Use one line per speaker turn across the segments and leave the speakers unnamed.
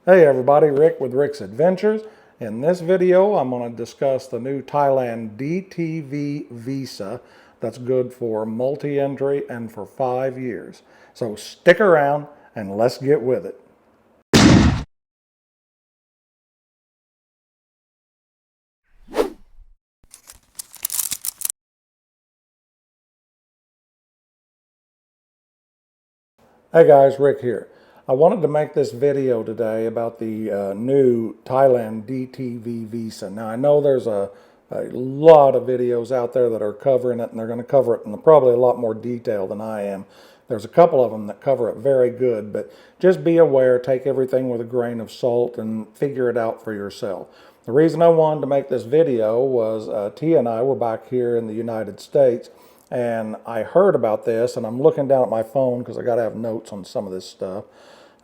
Hey everybody, Rick with Rick's Adventures. In this video, I'm going to discuss the new Thailand DTV Visa that's good for multi-entry and for 5 years. So stick around and let's get with it. Hey guys, Rick here. I wanted to make this video today about the new Thailand DTV Visa. Now I know there's a lot of videos out there that are covering it, and they're going to cover it in probably a lot more detail than I am. There's a couple of them that cover it very good, but just be aware, take everything with a grain of salt and figure it out for yourself. The reason I wanted to make this video was Tia and I were back here in the United States, and I heard about this, and I'm looking down at my phone because I got to have notes on some of this stuff.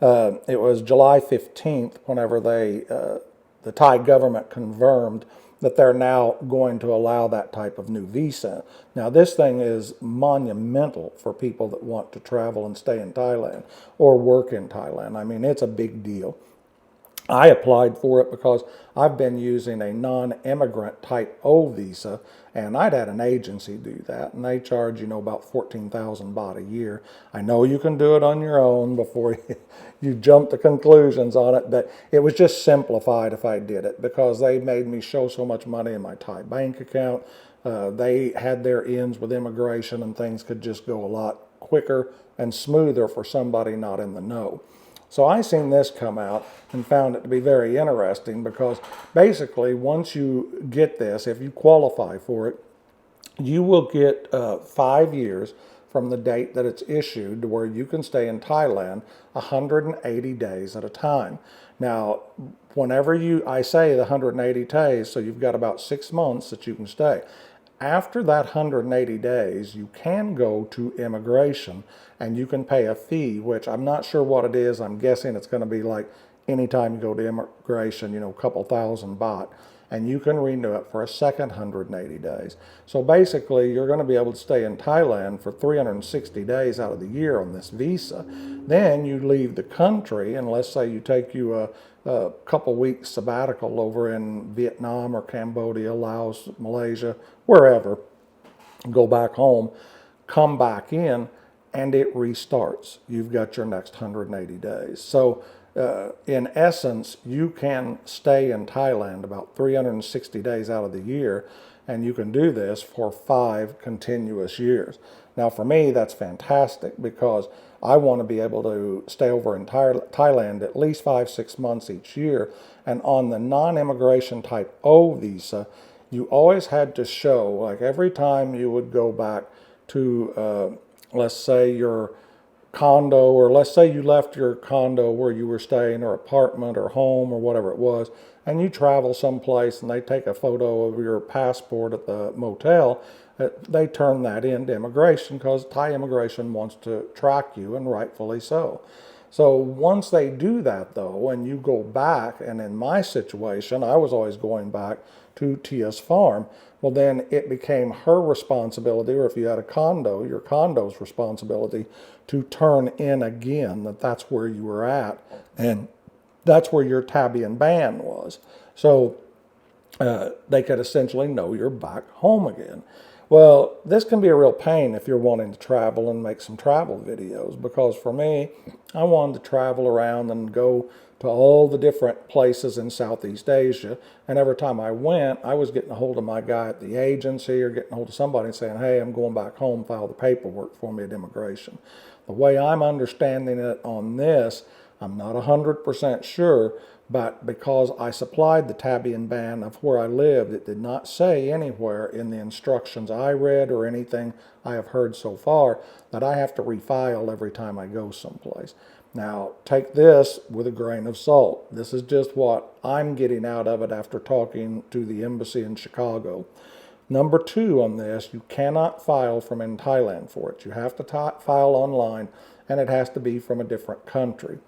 It was July 15th whenever the Thai government confirmed that they're now going to allow that type of new visa. Now, this thing is monumental for people that want to travel and stay in Thailand or work in Thailand. I mean, it's a big deal. I applied for it because I've been using a non-immigrant type O visa, and I'd had an agency do that, and they charge, about 14,000 baht a year. I know you can do it on your own before you jump to conclusions on it, but it was just simplified if I did it because they made me show so much money in my Thai bank account. They had their ends with immigration, and things could just go a lot quicker and smoother for somebody not in the know. So I seen this come out and found it to be very interesting because basically once you get this, if you qualify for it, you will get 5 years from the date that it's issued to where you can stay in Thailand 180 days at a time. Now, whenever I say the 180 days, so you've got about 6 months that you can stay. After that 180 days, you can go to immigration and you can pay a fee, which I'm not sure what it is. I'm guessing it's going to be like anytime you go to immigration, a couple thousand baht, and you can renew it for a second 180 days. So basically, you're going to be able to stay in Thailand for 360 days out of the year on this visa. Then you leave the country, and let's say you take a couple weeks sabbatical over in Vietnam or Cambodia, Laos, Malaysia, wherever, go back home, come back in, and it restarts. You've got your next 180 days. So in essence, you can stay in Thailand about 360 days out of the year, and you can do this for 5 continuous years. Now, for me, that's fantastic because I want to be able to stay over in Thailand at least 5-6 months each year. And on the non-immigration type O visa, you always had to show, like every time you would go back to, let's say your condo, or let's say you left your condo where you were staying, or apartment or home or whatever it was, and you travel someplace and they take a photo of your passport at the motel, they turn that into immigration because Thai immigration wants to track you, and rightfully so. So once they do that though, and you go back, and in my situation, I was always going back to Tia's farm, well then it became her responsibility, or if you had a condo, your condo's responsibility to turn in again that that's where you were at, and that's where your Tabian ban was. So they could essentially know you're back home again. Well, this can be a real pain if you're wanting to travel and make some travel videos, because for me, I wanted to travel around and go to all the different places in Southeast Asia, and every time I went, I was getting a hold of my guy at the agency or getting a hold of somebody and saying, hey, I'm going back home, file the paperwork for me at immigration. The way I'm understanding it on this, I'm not 100% sure, but because I supplied the Tabian ban of where I lived, it did not say anywhere in the instructions I read or anything I have heard so far that I have to refile every time I go someplace. Now, take this with a grain of salt. This is just what I'm getting out of it after talking to the embassy in Chicago. Number 2 on this, you cannot file from in Thailand for it. You have to file online, and it has to be from a different country.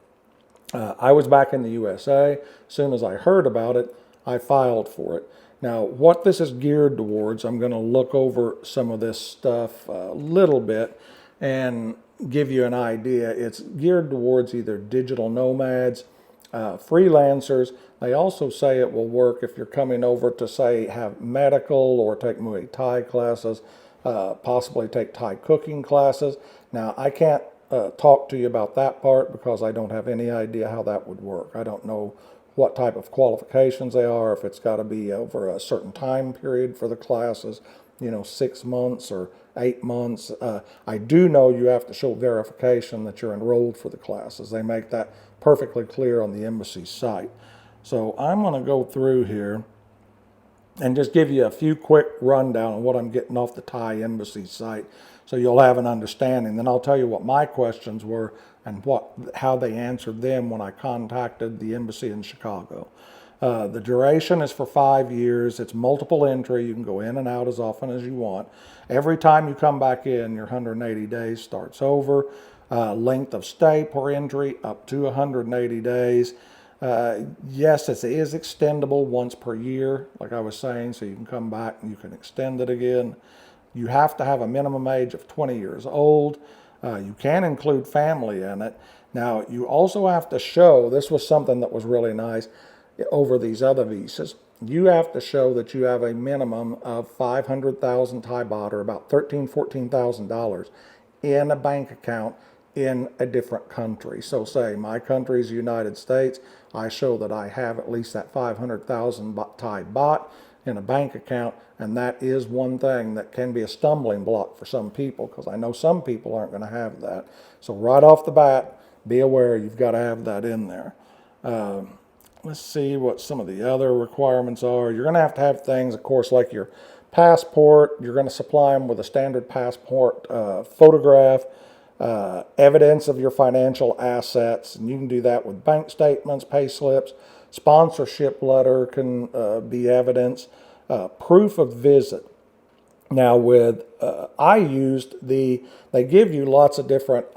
I was back in the USA. As soon as I heard about it, I filed for it. Now, what this is geared towards, I'm going to look over some of this stuff a little bit and give you an idea. It's geared towards either digital nomads, Freelancers, they also say it will work if you're coming over to, say, have medical or take Muey Thai classes, possibly take Thai cooking classes. Now, I can't talk to you about that part because I don't have any idea how that would work. I don't know what type of qualifications they are, if it's got to be over a certain time period for the classes, 6 months or 8 months. I do know you have to show verification that you're enrolled for the classes. They make that perfectly clear on the embassy site. So I'm going to go through here and just give you a few quick rundown on what I'm getting off the Thai embassy site so you'll have an understanding. Then I'll tell you what my questions were and how they answered them when I contacted the embassy in Chicago. The duration is for 5 years. It's multiple entry. You can go in and out as often as you want. Every time you come back in, your 180 days starts over. Length of stay per entry up to 180 days. Yes, it is extendable once per year, like I was saying, so you can come back and you can extend it again. You have to have a minimum age of 20 years old. You can include family in it. Now, you also have to show, this was something that was really nice over these other visas, you have to show that you have a minimum of 500,000 Thai baht, or about $14,000 in a bank account in a different country. So say my country is the United States, I show that I have at least that 500,000 Thai baht in a bank account, and that is one thing that can be a stumbling block for some people, because I know some people aren't going to have that. So right off the bat, be aware you've got to have that in there. Let's see what some of the other requirements are. You're going to have things, of course, like your passport. You're going to supply them with a standard passport photograph, evidence of your financial assets, and you can do that with bank statements, pay slips. Sponsorship letter can be evidence. Proof of visit. Now with, they give you lots of different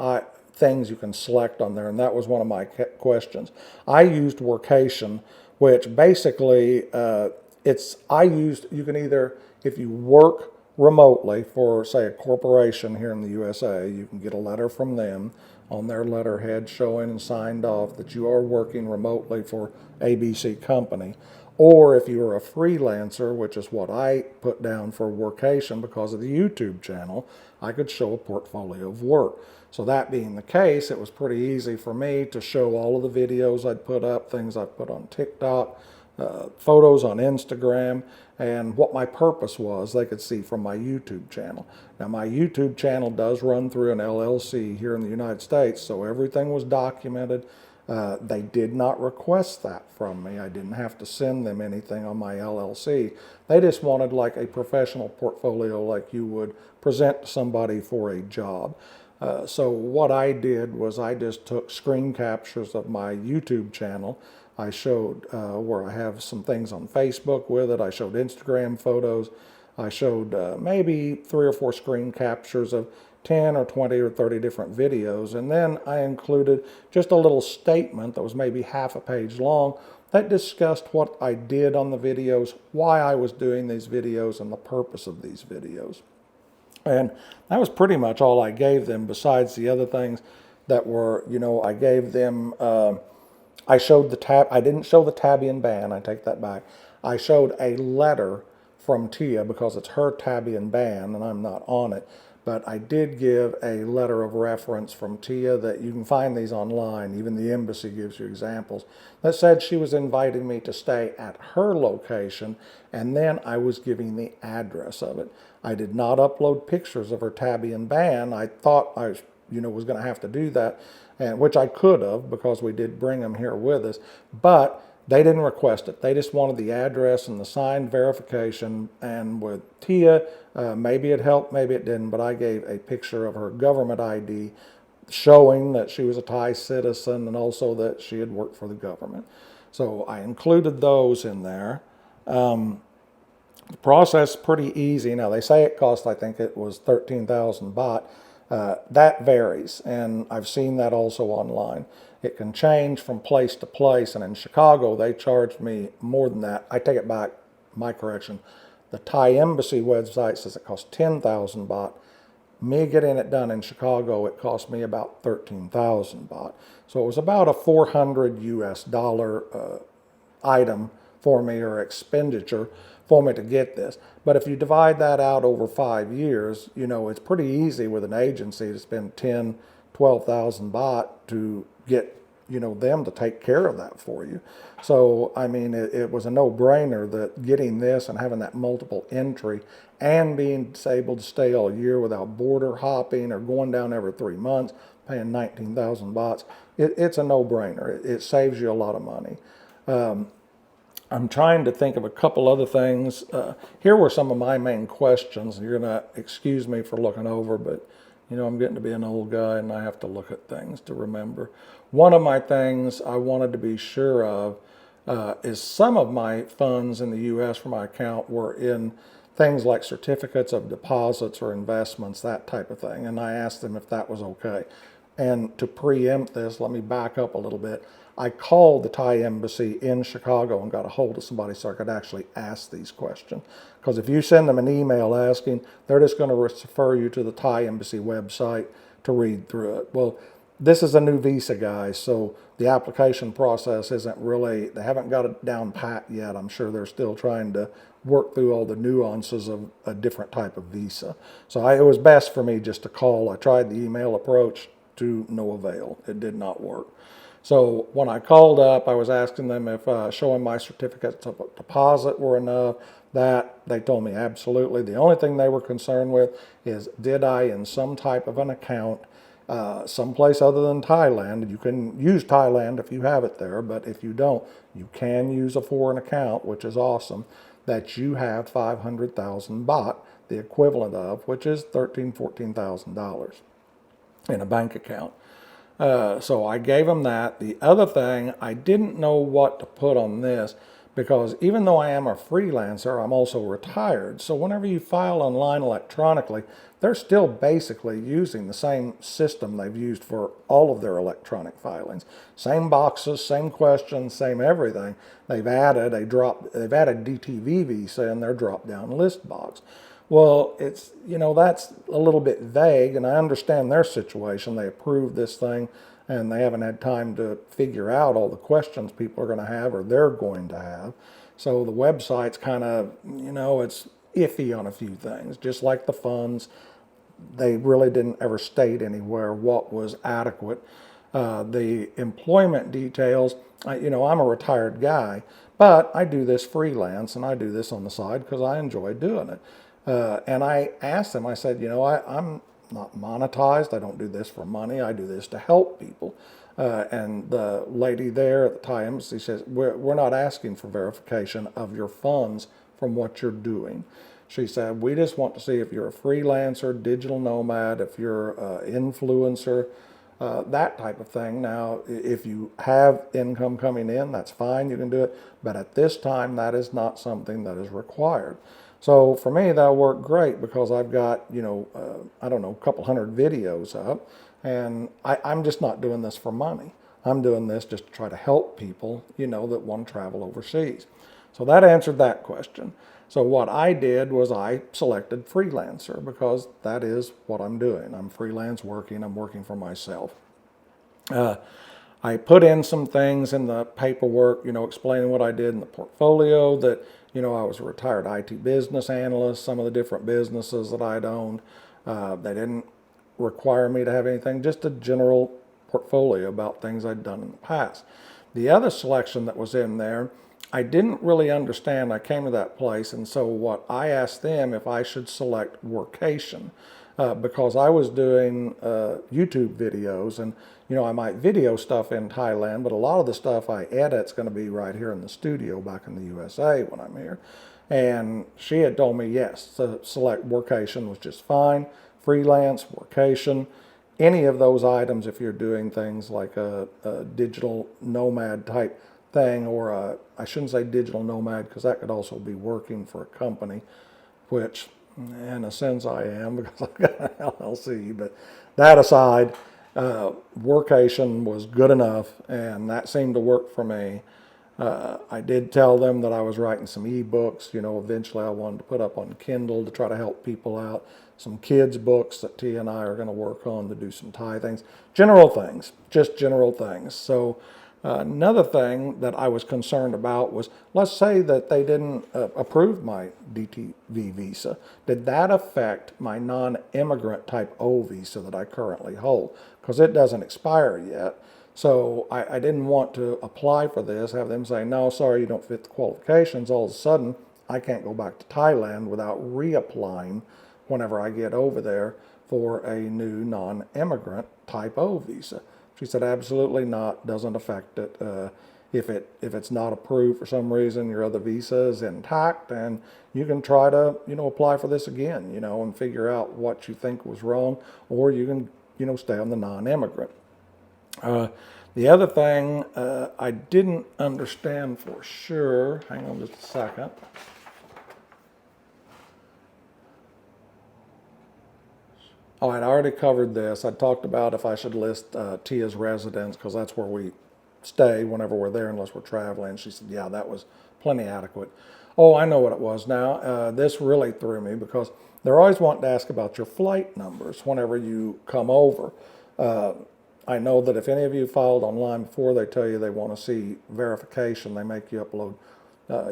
things you can select on there, and that was one of my questions. I used workation, which basically you can either, if you work remotely for, say, a corporation here in the USA, you can get a letter from them on their letterhead showing and signed off that you are working remotely for ABC company. Or if you are a freelancer, which is what I put down for workation because of the YouTube channel, I could show a portfolio of work. So that being the case, it was pretty easy for me to show all of the videos I'd put up, things I've put on TikTok, photos on Instagram, and what my purpose was they could see from my YouTube channel. Now my YouTube channel does run through an LLC here in the United States, so everything was documented. They did not request that from me. I didn't have to send them anything on my LLC. They just wanted like a professional portfolio like you would present to somebody for a job. So what I did was I just took screen captures of my YouTube channel. I showed where I have some things on Facebook with it. I showed Instagram photos. I showed maybe 3 or 4 screen captures of 10 or 20 or 30 different videos. And then I included just a little statement that was maybe half a page long that discussed what I did on the videos, why I was doing these videos, and the purpose of these videos. And that was pretty much all I gave them, besides the other things that were, I gave them, I showed the tab. I didn't show the Tabian ban. I take that back. I showed a letter from Tia because it's her Tabian ban and I'm not on it. But I did give a letter of reference from Tia that you can find these online. Even the embassy gives you examples that said she was inviting me to stay at her location, and then I was giving the address of it. I did not upload pictures of her Tabian ban. I thought I was going to have to do that, and which I could have because we did bring them here with us, but they didn't request it. They just wanted the address and the signed verification. And with Tia, maybe it helped, maybe it didn't, but I gave a picture of her government ID showing that she was a Thai citizen and also that she had worked for the government. So I included those in there. The process is pretty easy. Now, they say it cost, I think it was 13,000 baht. That varies, and I've seen that also online. It can change from place to place, and in Chicago, they charged me more than that. I take it back, my correction. The Thai embassy website says it costs 10,000 baht. Me getting it done in Chicago, it cost me about 13,000 baht. So it was about a 400 US dollar item for me, or expenditure for me to get this. But if you divide that out over 5 years, it's pretty easy with an agency to spend 10, 12,000 baht to get, them to take care of that for you. So, I mean, it was a no-brainer that getting this and having that multiple entry and being able to stay all year without border hopping or going down every 3 months, paying 19,000 bahts, it's a no-brainer. It saves you a lot of money. I'm trying to think of a couple other things. Here were some of my main questions. You're going to excuse me for looking over, but I'm getting to be an old guy and I have to look at things to remember. One of my things I wanted to be sure of is some of my funds in the U.S. for my account were in things like certificates of deposits or investments, that type of thing. And I asked them if that was okay. And to preempt this, let me back up a little bit. I called the Thai embassy in Chicago and got a hold of somebody so I could actually ask these questions. Because if you send them an email asking, they're just going to refer you to the Thai embassy website to read through it. Well, this is a new visa, guys, so the application process isn't really, they haven't got it down pat yet. I'm sure they're still trying to work through all the nuances of a different type of visa. So it was best for me just to call. I tried the email approach to no avail. It did not work. So when I called up, I was asking them if showing my certificates of deposit were enough. That they told me absolutely. The only thing they were concerned with is, did I in some type of an account someplace other than Thailand. You can use Thailand if you have it there, but if you don't, you can use a foreign account, which is awesome, that you have 500,000 baht, the equivalent of, which is $14,000 in a bank account. So I gave them that. The other thing, I didn't know what to put on this because even though I am a freelancer, I'm also retired. So whenever you file online electronically, they're still basically using the same system they've used for all of their electronic filings. Same boxes, same questions, same everything. They've added DTV Visa in their drop-down list box. Well, it's, that's a little bit vague, and I understand their situation. They approved this thing, and they haven't had time to figure out all the questions people are going to have or they're going to have. So the website's kind of, it's iffy on a few things. Just like the funds, they really didn't ever state anywhere what was adequate. The employment details, I'm a retired guy, but I do this freelance, and I do this on the side because I enjoy doing it. And I asked them, I said, I'm not monetized. I don't do this for money. I do this to help people. And the lady there at the Thai embassy says, we're not asking for verification of your funds from what you're doing. She said, we just want to see if you're a freelancer, digital nomad, if you're an influencer, that type of thing. Now, if you have income coming in, that's fine. You can do it. But at this time, that is not something that is required. So for me, that worked great because I've got, I don't know, a couple hundred videos up, and I'm just not doing this for money. I'm doing this just to try to help people, that want to travel overseas. So that answered that question. So what I did was I selected freelancer because that is what I'm doing. I'm freelance working. I'm working for myself. I put in some things in the paperwork, explaining what I did in the portfolio, that, I was a retired IT business analyst, some of the different businesses that I'd owned. They didn't require me to have anything, just a general portfolio about things I'd done in the past. The other selection that was in there, I didn't really understand. I came to that place, and so what I asked them if I should select workation. Because I was doing YouTube videos, and I might video stuff in Thailand, but a lot of the stuff I edit's going to be right here in the studio back in the USA when I'm here. And she had told me yes, to select workation was just fine. Freelance, workation, any of those items if you're doing things like a digital nomad type thing, or I shouldn't say digital nomad because that could also be working for a company, which in a sense I am because I've got an LLC. But that aside, workation was good enough, and that seemed to work for me. I did tell them that I was writing some ebooks. Eventually I wanted to put up on Kindle to try to help people out. some kids' books that T and I are going to work on to do some Thai things. General things, just general things. So another thing that I was concerned about was, let's say that they didn't approve my DTV visa. Did that affect my non-immigrant type O visa that I currently hold? Because it doesn't expire yet. So I didn't want to apply for this, have them say, no, sorry, you don't fit the qualifications. All of a sudden, I can't go back to Thailand without reapplying whenever I get over there for a new non-immigrant type O visa. She said, absolutely not, doesn't affect it. If it's not approved for some reason, your other visa is intact, and you can try to, apply for this again, and figure out what you think was wrong, or you can, stay on the non-immigrant. The other thing I didn't understand for sure, hang on just a second. Oh, I'd already covered this. I talked about if I should list Tia's residence, because that's where we stay whenever we're there unless we're traveling. She said, yeah, that was plenty adequate. Oh, I know what it was now. This really threw me because they're always wanting to ask about your flight numbers whenever you come over. I know that if any of you filed online before, they tell you they want to see verification. They make you upload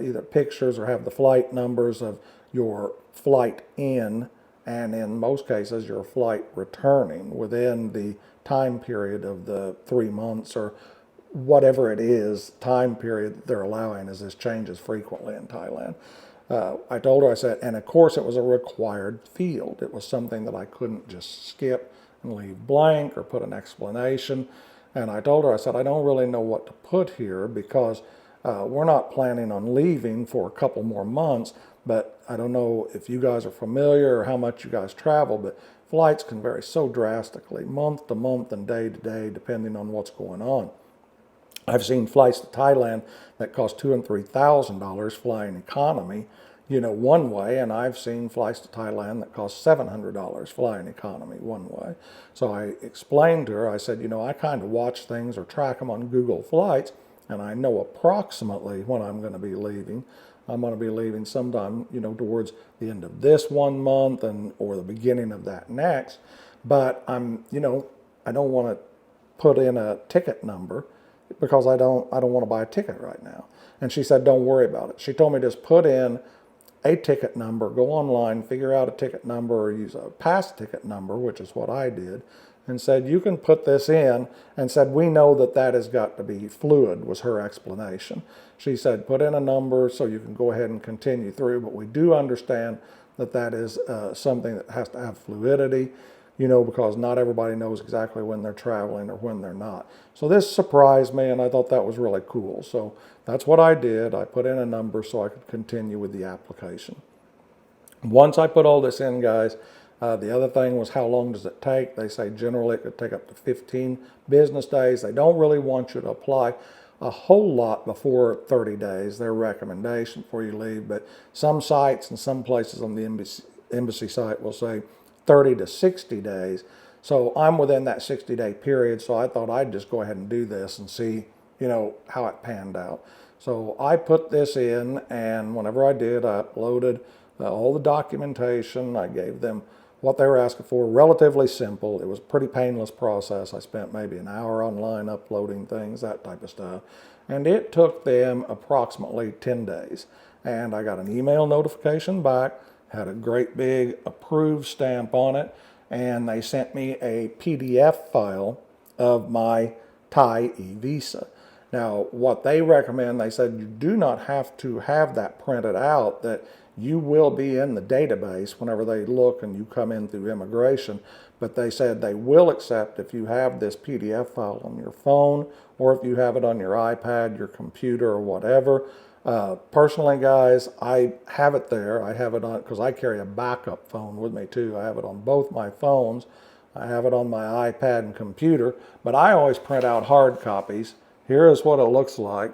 either pictures or have the flight numbers of your flight in, and in most cases your flight returning within the time period of the 3 months or whatever it is time period that they're allowing, as this changes frequently in Thailand. I told her, I said, and of course it was a required field. It was something that I couldn't just skip and leave blank or put an explanation. And I told her, I said, I don't really know what to put here because we're not planning on leaving for a couple more months, but I don't know if you guys are familiar or how much you guys travel, but flights can vary so drastically month to month and day to day depending on what's going on. I've seen flights to Thailand that cost $2,000 and $3,000 flying economy, one way, and I've seen flights to Thailand that cost $700 flying economy one way. So I explained to her, I said, I kind of watch things or track them on Google Flights, and I know approximately when I'm going to be leaving. I'm going to be leaving sometime, towards the end of this 1 month or the beginning of that next. But I don't want to put in a ticket number because I don't want to buy a ticket right now. And she said, don't worry about it. She told me just put in a ticket number, go online, figure out a ticket number or use a past ticket number, which is what I did, and said, you can put this in, and said, we know that has got to be fluid, was her explanation. She said, put in a number so you can go ahead and continue through, but we do understand that is something that has to have fluidity, because not everybody knows exactly when they're traveling or when they're not. So this surprised me, and I thought that was really cool. So that's what I did. I put in a number so I could continue with the application. Once I put all this in, guys, the other thing was how long does it take? They say generally it could take up to 15 business days. They don't really want you to apply a whole lot before 30 days, their recommendation before you leave, but some sites and some places on the embassy site will say 30 to 60 days. So I'm within that 60-day period, so I thought I'd just go ahead and do this and see, how it panned out. So I put this in, and whenever I did, I uploaded all the documentation. I gave them what they were asking for, relatively simple. It was a pretty painless process. I spent maybe an hour online uploading things, that type of stuff. And it took them approximately 10 days. And I got an email notification back, had a great big approved stamp on it, and they sent me a PDF file of my Thai e-visa. Now, what they recommend, they said you do not have to have that printed out, that you will be in the database whenever they look and you come in through immigration, but they said they will accept if you have this PDF file on your phone or if you have it on your iPad, your computer, or whatever. Personally, guys, I have it there. I have it on, because I carry a backup phone with me too. I have it on both my phones. I have it on my iPad and computer, but I always print out hard copies. Here is what it looks like.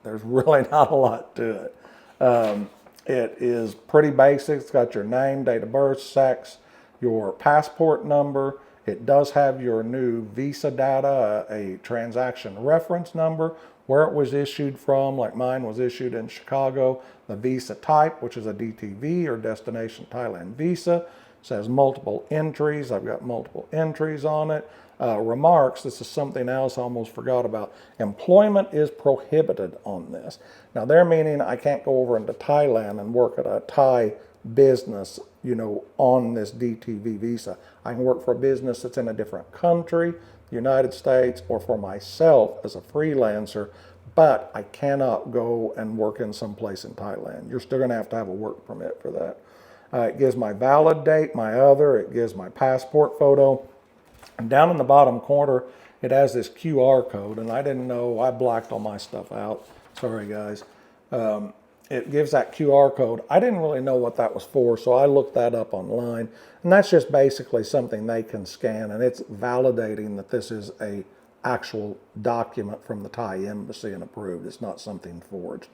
There's really not a lot to it. It is pretty basic. It's got your name, date of birth, sex, your passport number. It does have your new visa data, a transaction reference number, where it was issued from, like mine was issued in Chicago, the visa type, which is a DTV or Destination Thailand Visa. says multiple entries. I've got multiple entries on it. Remarks, this is something else I almost forgot about. Employment is prohibited on this. Now they're meaning I can't go over into Thailand and work at a Thai business, on this DTV visa. I can work for a business that's in a different country, the United States, or for myself as a freelancer, but I cannot go and work in some place in Thailand. You're still going to have a work permit for that. It gives my valid date, it gives my passport photo. And down in the bottom corner, it has this QR code, and I didn't know, I blacked all my stuff out. Sorry, guys. It gives that QR code. I didn't really know what that was for, so I looked that up online. And that's just basically something they can scan, and it's validating that this is a actual document from the Thai embassy and approved. It's not something forged.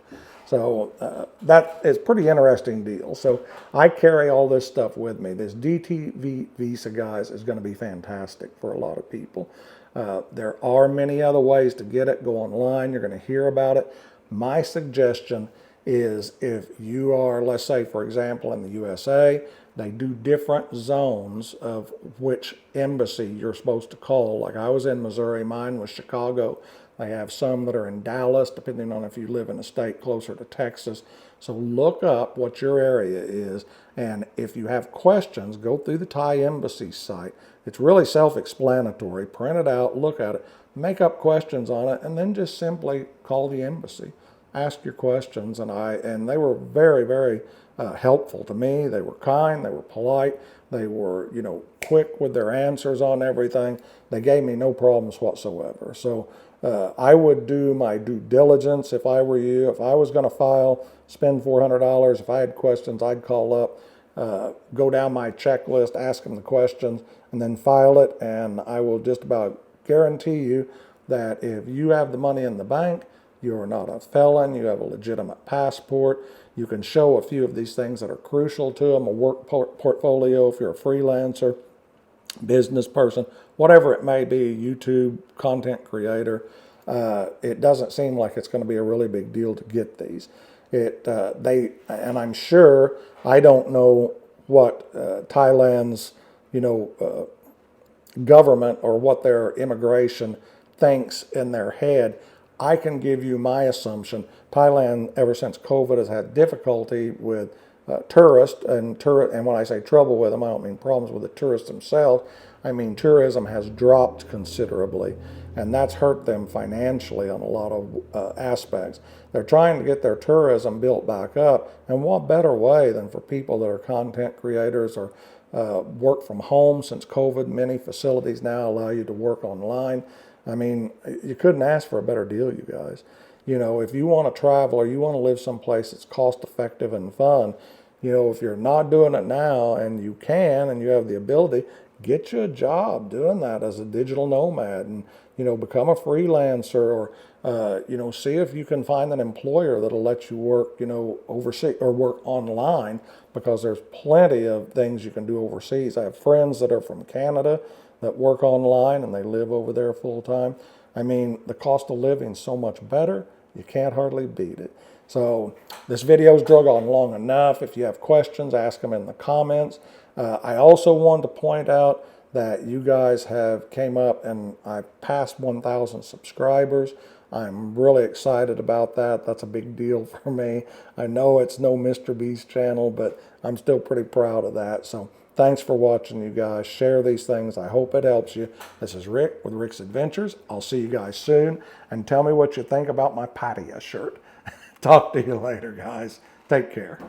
So that is a pretty interesting deal. So I carry all this stuff with me. This DTV Visa, guys, is going to be fantastic for a lot of people. There are many other ways to get it. Go online. You're going to hear about it. My suggestion is if you are, let's say, for example, in the USA, they do different zones of which embassy you're supposed to call. Like I was in Missouri, mine was Chicago. They have some that are in Dallas, depending on if you live in a state closer to Texas. So look up what your area is, and if you have questions, go through the Thai embassy site. It's really self-explanatory. Print it out, look at it, make up questions on it, and then just simply call the embassy. Ask your questions, and they were very, very helpful to me. They were kind, they were polite, they were, quick with their answers on everything. They gave me no problems whatsoever. So I would do my due diligence if I were you. If I was going to file, spend $400, if I had questions, I'd call up, go down my checklist, ask them the questions, and then file it. And I will just about guarantee you that if you have the money in the bank, you're not a felon, you have a legitimate passport, you can show a few of these things that are crucial to them, a work portfolio if you're a freelancer, business person, whatever it may be, YouTube content creator, it doesn't seem like it's going to be a really big deal to get these. And I'm sure, I don't know what Thailand's, government or what their immigration thinks in their head. I can give you my assumption. Thailand, ever since COVID, has had difficulty with tourists, and when I say trouble with them, I don't mean problems with the tourists themselves. I mean tourism has dropped considerably, and that's hurt them financially on a lot of aspects. They're trying to get their tourism built back up, and what better way than for people that are content creators or work from home. Since COVID, many facilities now allow you to work online. I mean, you couldn't ask for a better deal, you guys. If you want to travel or you want to live someplace that's cost effective and fun, if you're not doing it now and you can and you have the ability, get you a job doing that as a digital nomad and, become a freelancer or, see if you can find an employer that'll let you work, overseas or work online, because there's plenty of things you can do overseas. I have friends that are from Canada that work online and they live over there full time. I mean, the cost of living is so much better, you can't hardly beat it. So this video's drug on long enough. If you have questions, ask them in the comments. I also wanted to point out that you guys have came up and I've passed 1,000 subscribers. I'm really excited about that. That's a big deal for me. I know it's no Mr. Beast channel, but I'm still pretty proud of that. So thanks for watching, you guys. Share these things. I hope it helps you. This is Rick with Rick's Adventures. I'll see you guys soon. And tell me what you think about my patio shirt. Talk to you later, guys. Take care.